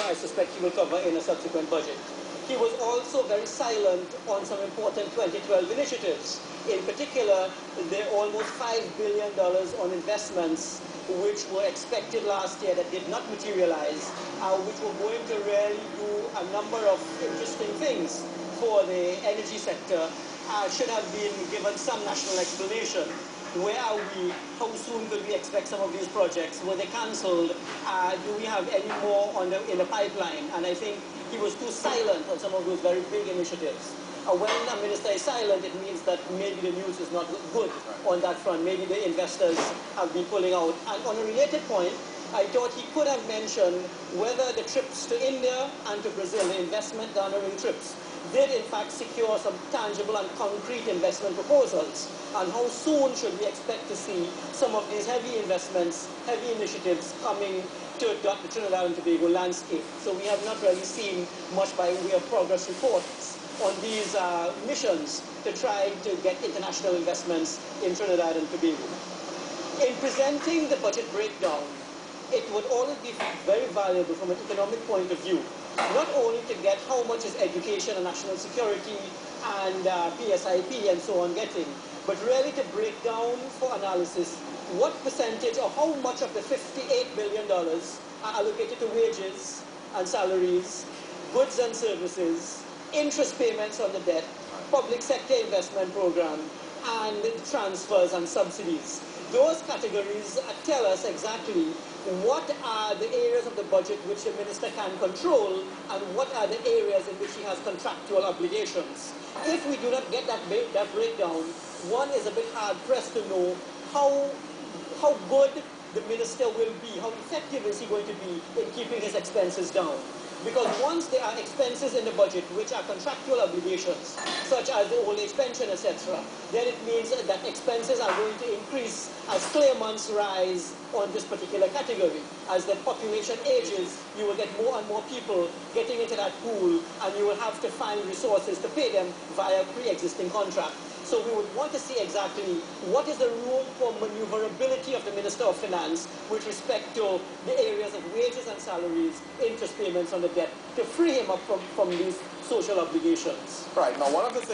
I suspect he will cover in a subsequent budget. He was also very silent on some important 2012 initiatives. In particular, the almost $5 billion on investments which were expected last year that did not materialize, which were going to really do a number of interesting things for the energy sector, should have been given some national explanation. Where are we? How soon could we expect some of these projects? Were they cancelled? Do we have any more in the pipeline? And I think he was too silent on some of those very big initiatives. When a minister is silent, it means that maybe the news is not good on that front. Maybe the investors have been pulling out. And on a related point, I thought he could have mentioned whether the trips to India and to Brazil, the investment garnering trips, did in fact secure some tangible and concrete investment proposals. And how soon should we expect to see some of these heavy investments, heavy initiatives coming to the Trinidad and Tobago landscape? So we have not really seen much by way of progress reports on these missions to try to get international investments in Trinidad and Tobago. In presenting the budget breakdown, it would always be very valuable from an economic point of view, not only to get how much is education and national security and PSIP and so on getting, but really to break down for analysis what percentage or how much of the $58 billion are allocated to wages and salaries, goods and services, interest payments on the debt, public sector investment program, and transfers and subsidies. Those categories tell us exactly what are the areas of the budget which the minister can control and what are the areas in which he has contractual obligations. If we do not get that breakdown, one is a bit hard-pressed to know how good the minister will be, how effective is he going to be in keeping his expenses down. Because once there are expenses in the budget which are contractual obligations, such as the old age pension, etc., then it means that expenses are going to increase as claimants rise on this particular category. As the population ages, you will get more and more people getting into that pool, and you will have to find resources to pay them via pre-existing contract. So we would want to see exactly what is the room for maneuverability of the Minister of Finance with respect to the areas of wages and salaries, interest payments on the debt, to free him up from these social obligations. Right. Now, one of the things